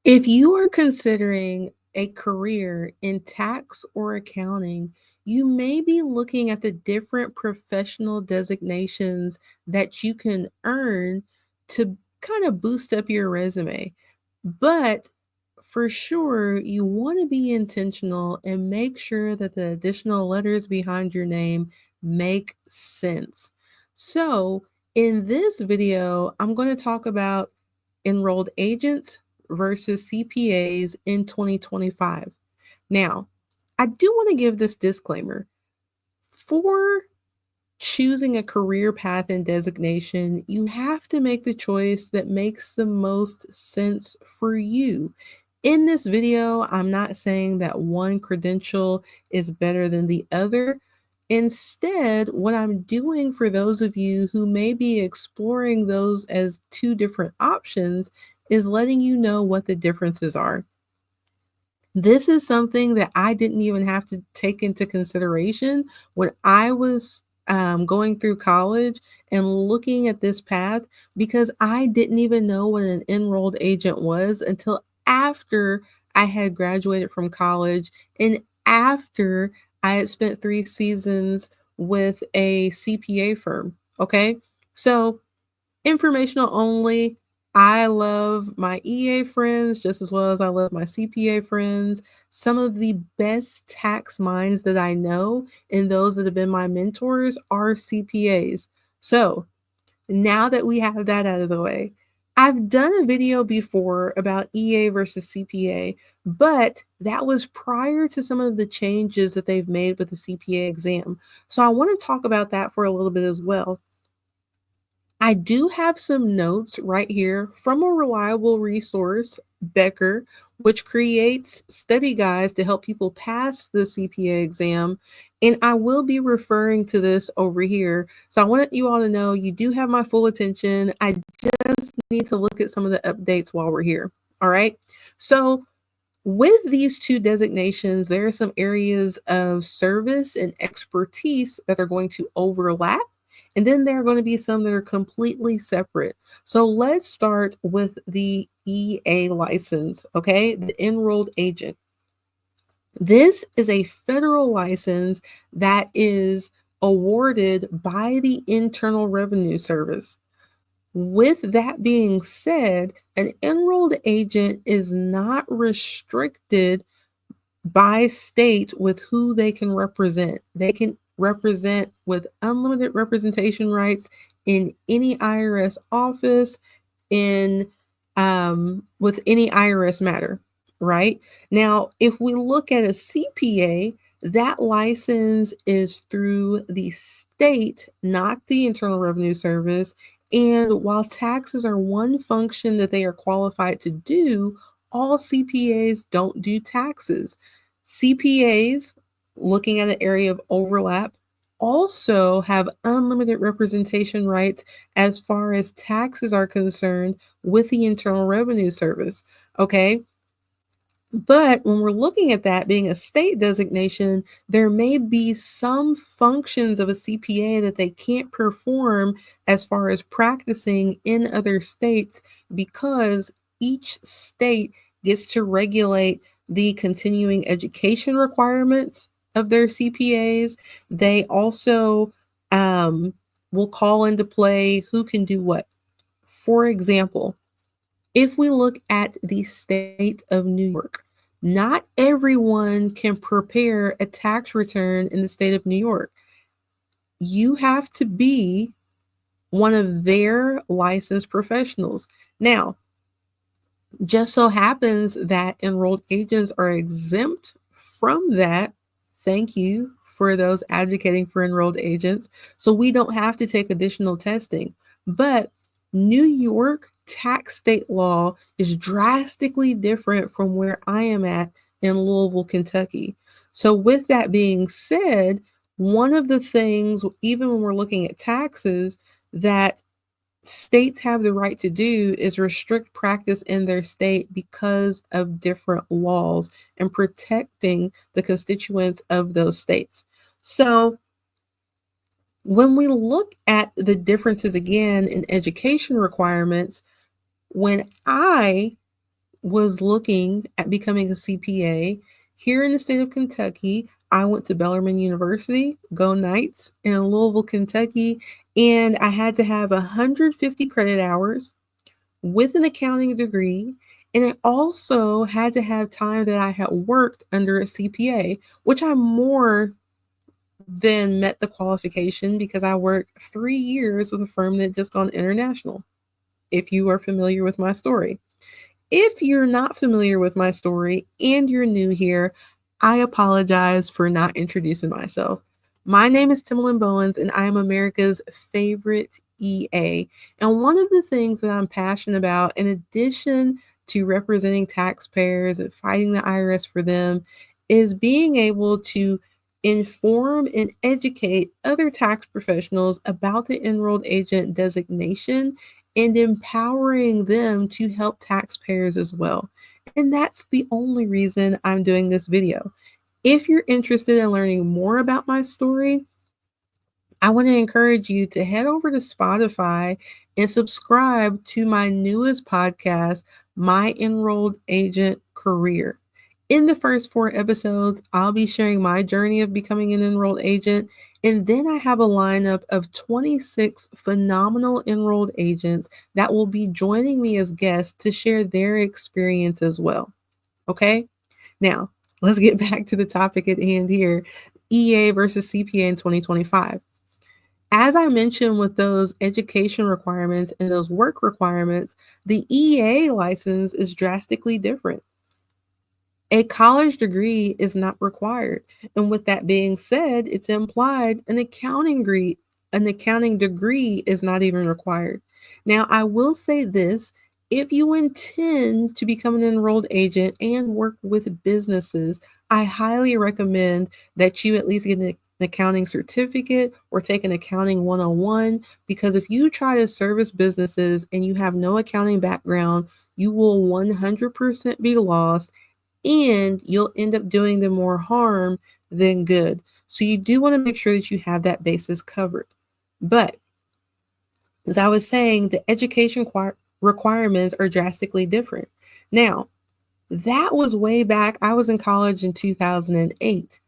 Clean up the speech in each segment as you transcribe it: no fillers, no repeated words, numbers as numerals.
If you are considering a career in tax or accounting, you may be looking at the different professional designations that you can earn to kind of boost up your resume. But for sure, you want to be intentional and make sure that the additional letters behind your name make sense. So, in this video, I'm going to talk about enrolled agents versus CPAs in 2025. Now, I do want to give this disclaimer. For choosing a career path and designation, you have to make the choice that makes the most sense for you. In this video, I'm not saying that one credential is better than the other. Instead, what I'm doing for those of you who may be exploring those as two different options is letting you know what the differences are. This is something that I didn't even have to take into consideration when I was going through college and looking at this path because I didn't even know what an enrolled agent was until after I had graduated from college and after I had spent 3 seasons with a CPA firm. Okay. So informational only. I love my EA friends just as well as I love my CPA friends. Some of the best tax minds that I know and those that have been my mentors are CPAs. So now that we have that out of the way, I've done a video before about EA versus CPA, but that was prior to some of the changes that they've made with the CPA exam. So I want to talk about that for a little bit as well. I do have some notes right here from a reliable resource, Becker, which creates study guides to help people pass the CPA exam. And I will be referring to this over here. So I want you all to know you do have my full attention. I just need to look at some of the updates while we're here. All right. So with these two designations, there are some areas of service and expertise that are going to overlap. And then there are going to be some that are completely separate. So let's start with the EA license, okay? The enrolled agent. This is a federal license that is awarded by the Internal Revenue Service. With that being said, an enrolled agent is not restricted by state with who they can represent. They can represent with unlimited representation rights in any IRS office, in with any IRS matter, right? Now, if we look at a CPA, that license is through the state, not the Internal Revenue Service. And while taxes are one function that they are qualified to do, all CPAs don't do taxes. CPAs, looking at an area of overlap, also have unlimited representation rights as far as taxes are concerned with the Internal Revenue Service. Okay. But when we're looking at that being a state designation, there may be some functions of a CPA that they can't perform as far as practicing in other states because each state gets to regulate the continuing education requirements of their CPAs. They also will call into play who can do what. For example, if we look at the state of New York, not everyone can prepare a tax return in the state of New York. You have to be one of their licensed professionals. Now, just so happens that enrolled agents are exempt from that. Thank you for those advocating for enrolled agents. So we don't have to take additional testing. But New York tax state law is drastically different from where I am at in Louisville, Kentucky. So, with that being said, one of the things, even when we're looking at taxes, that states have the right to do is restrict practice in their state because of different laws and protecting the constituents of those states. So, when we look at the differences again in education requirements, when I was looking at becoming a CPA here in the state of Kentucky. I went to Bellarmine University, go Knights, in Louisville, Kentucky, and I had to have 150 credit hours with an accounting degree. And I also had to have time that I had worked under a CPA, which I more than met the qualification because I worked 3 years with a firm that just gone international, if you are familiar with my story. If you're not familiar with my story and you're new here, I apologize for not introducing myself. My name is Timalyn Bowens, and I am America's favorite EA. And one of the things that I'm passionate about, in addition to representing taxpayers and fighting the IRS for them, is being able to inform and educate other tax professionals about the enrolled agent designation and empowering them to help taxpayers as well. And that's the only reason I'm doing this video. If you're interested in learning more about my story, I want to encourage you to head over to Spotify and subscribe to my newest podcast, My Enrolled Agent Career. In the first 4 episodes, I'll be sharing my journey of becoming an enrolled agent. And then I have a lineup of 26 phenomenal enrolled agents that will be joining me as guests to share their experience as well. Okay? Now, let's get back to the topic at hand here, EA versus CPA in 2025. As I mentioned with those education requirements and those work requirements, the EA license is drastically different. A college degree is not required. And with that being said, it's implied an accounting degree is not even required. Now, I will say this, if you intend to become an enrolled agent and work with businesses, I highly recommend that you at least get an accounting certificate or take an accounting 101, because if you try to service businesses and you have no accounting background, you will 100% be lost, and you'll end up doing them more harm than good. So you do want to make sure that you have that basis covered. But as I was saying, the education requirements are drastically different. Now, that was way back. I was in college in 2008.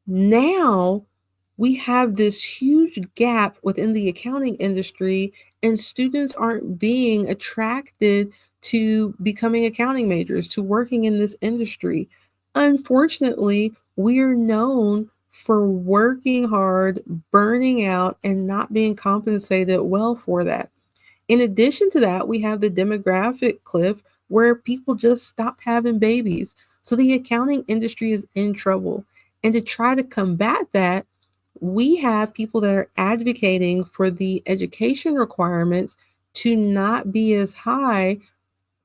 Now we have this huge gap within the accounting industry, and students aren't being attracted to becoming accounting majors, to working in this industry. Unfortunately, we are known for working hard, burning out, and not being compensated well for that. In addition to that, we have the demographic cliff where people just stopped having babies. So the accounting industry is in trouble. And to try to combat that, we have people that are advocating for the education requirements to not be as high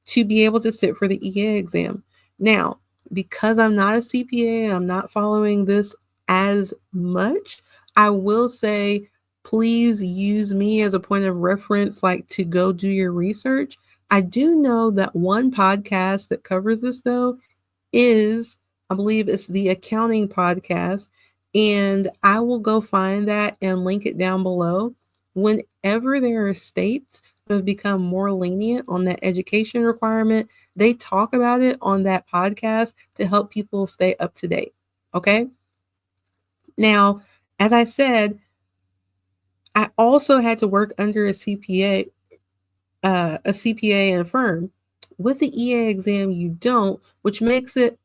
to be able to sit for the EA exam. Now, because I'm not a CPA, I'm not following this as much, I will say please use me as a point of reference, like to go do your research. I do know that one podcast that covers this, though, is, I believe it's the accounting podcast, and I will go find that and link it down below. Whenever there are states that have become more lenient on that education requirement, they talk about it on that podcast to help people stay up to date. Okay. Now, as I said, I also had to work under a CPA in a firm. With the EA exam, you don't, which makes it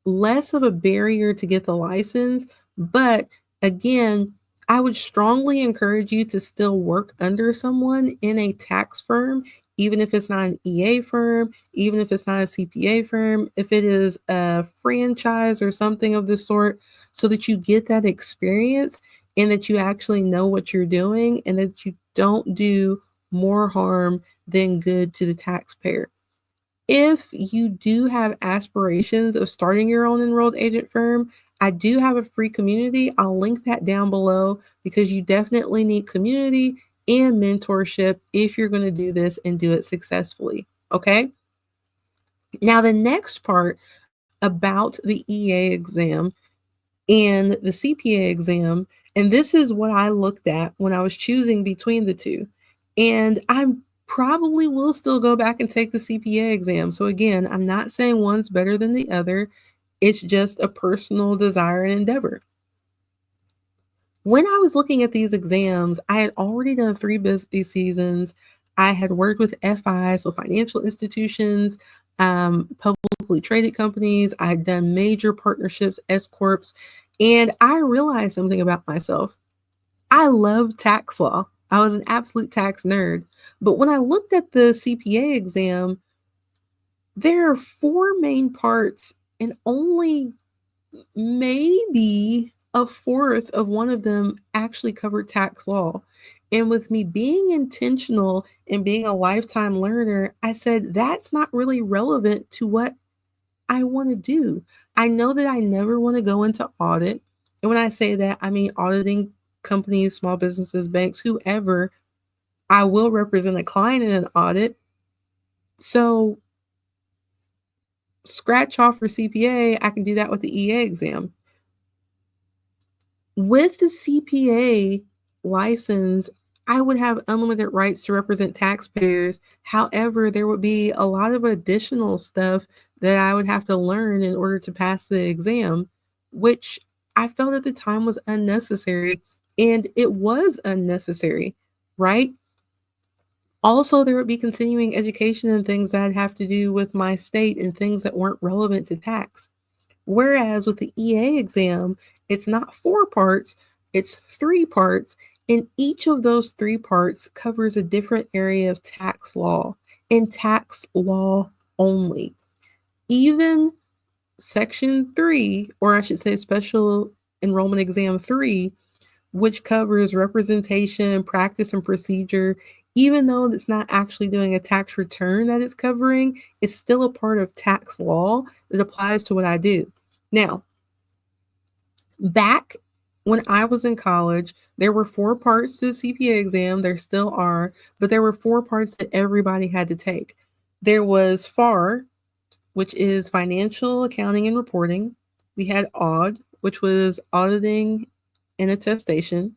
less of a barrier to get the license. But again, I would strongly encourage you to still work under someone in a tax firm, even if it's not an EA firm, even if it's not a CPA firm, if it is a franchise or something of this sort, so that you get that experience and that you actually know what you're doing and that you don't do more harm than good to the taxpayer. If you do have aspirations of starting your own enrolled agent firm, I do have a free community. I'll link that down below, because you definitely need community and mentorship if you're going to do this and do it successfully. Okay. Now, the next part about the EA exam and the CPA exam, and this is what I looked at when I was choosing between the two. And I'm probably will still go back and take the CPA exam. So, again, I'm not saying one's better than the other, it's just a personal desire and endeavor. When I was looking at these exams, I had already done 3 busy seasons. I had worked with FI, so financial institutions, publicly traded companies. I had done major partnerships, S corps, and I realized something about myself. I love tax law. I was an absolute tax nerd. But when I looked at the CPA exam, there are 4 main parts and only maybe a fourth of one of them actually covered tax law. And with me being intentional and being a lifetime learner, I said that's not really relevant to what I want to do. I know that I never want to go into audit. And when I say that, I mean auditing companies, small businesses, banks, whoever. I will represent a client in an audit. So scratch off for CPA, I can do that with the EA exam. With the CPA license, I would have unlimited rights to represent taxpayers. However, there would be a lot of additional stuff that I would have to learn in order to pass the exam, which I felt at the time was unnecessary. And it was unnecessary, right? Also, there would be continuing education and things that have to do with my state and things that weren't relevant to tax. Whereas with the EA exam, it's not 4 parts, it's 3 parts, and each of those 3 parts covers a different area of tax law and tax law only. Even Section 3, or I should say Special Enrollment Exam 3, which covers representation, practice, and procedure. Even though it's not actually doing a tax return that it's covering, it's still a part of tax law that applies to what I do. Now, back when I was in college, there were 4 parts to the CPA exam. There still are, but there were 4 parts that everybody had to take. There was FAR, which is financial accounting and reporting. We had AUD, which was auditing and attestation.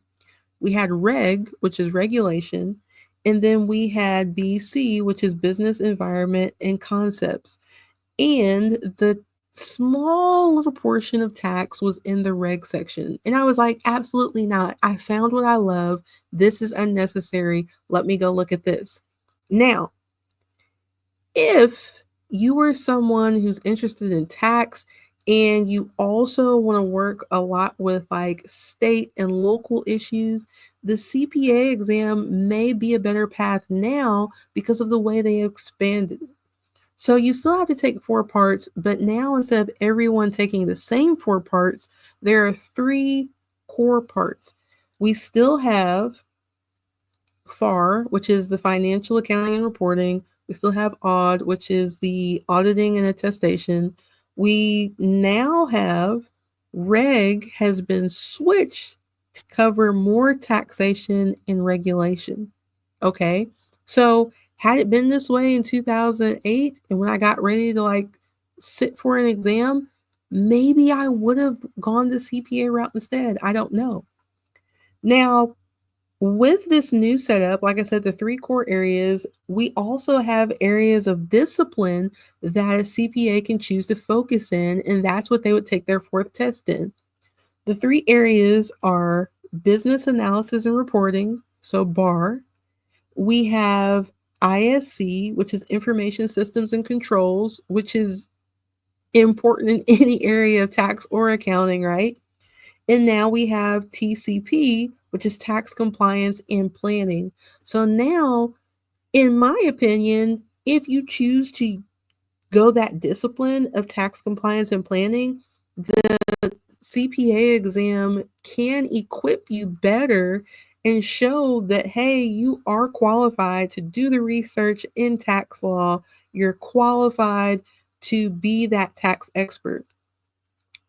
We had REG, which is regulation. And then we had BC, which is business environment and concepts. And the small little portion of tax was in the reg section. And I was like, absolutely not. I found what I love. This is unnecessary. Let me go look at this. Now, if you are someone who's interested in tax and you also want to work a lot with like state and local issues, the CPA exam may be a better path now because of the way they expanded it. So you still have to take 4 parts, but now instead of everyone taking the same 4 parts, there are 3 core parts. We still have FAR, which is the financial accounting and reporting. We still have AUD, which is the auditing and attestation. We now have REG has been switched to cover more taxation and regulation. Okay. So had it been this way in 2008 and when I got ready to like sit for an exam, maybe I would have gone the CPA route instead. I don't know. Now, with this new setup, like I said, the 3 core areas, we also have areas of discipline that a CPA can choose to focus in, and that's what they would take their 4th test in. The 3 areas are business analysis and reporting, so BAR. We have ISC, which is information systems and controls, which is important in any area of tax or accounting, right? And now we have TCP, which is tax compliance and planning. So now, in my opinion, if you choose to go that discipline of tax compliance and planning, the CPA exam can equip you better and show that, hey, you are qualified to do the research in tax law. You're qualified to be that tax expert.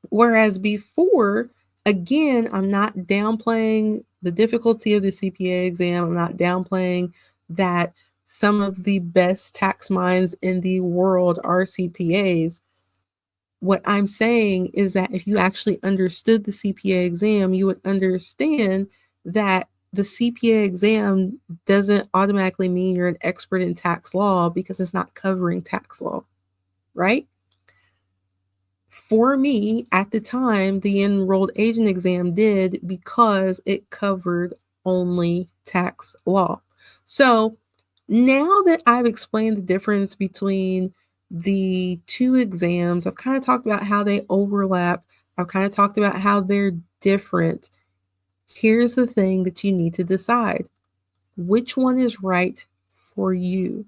Whereas before, again, I'm not downplaying the difficulty of the CPA exam. I'm not downplaying that some of the best tax minds in the world are CPAs. What I'm saying is that if you actually understood the CPA exam, you would understand that the CPA exam doesn't automatically mean you're an expert in tax law because it's not covering tax law, right? For me, at the time, the enrolled agent exam did because it covered only tax law. So now that I've explained the difference between the two exams, I've kind of talked about how they overlap, I've kind of talked about how they're different. Here's the thing that you need to decide: which one is right for you?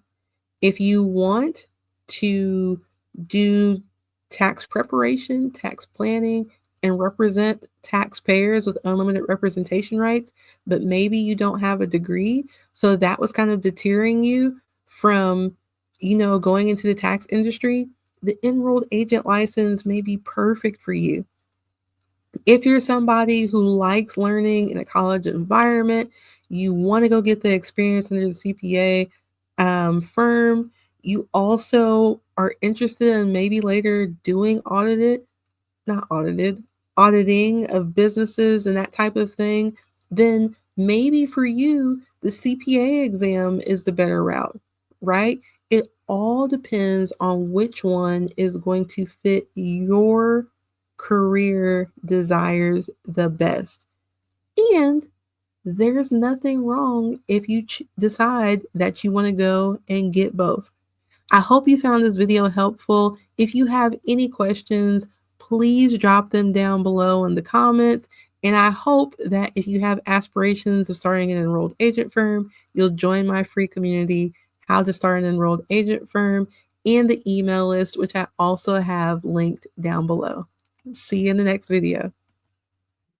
If you want to do tax preparation, tax planning, and represent taxpayers with unlimited representation rights, but maybe you don't have a degree, so that was kind of deterring you from, going into the tax industry, the enrolled agent license may be perfect for you. If you're somebody who likes learning in a college environment, you want to go get the experience under the CPA firm, you also are interested in maybe later doing not audited, auditing of businesses and that type of thing, then maybe for you, the CPA exam is the better route, right? It all depends on which one is going to fit your career desires the best. And there's nothing wrong if you decide that you want to go and get both. I hope you found this video helpful. If you have any questions, please drop them down below in the comments. And I hope that if you have aspirations of starting an enrolled agent firm, you'll join my free community, How to Start an Enrolled Agent Firm, and the email list, which I also have linked down below. See you in the next video.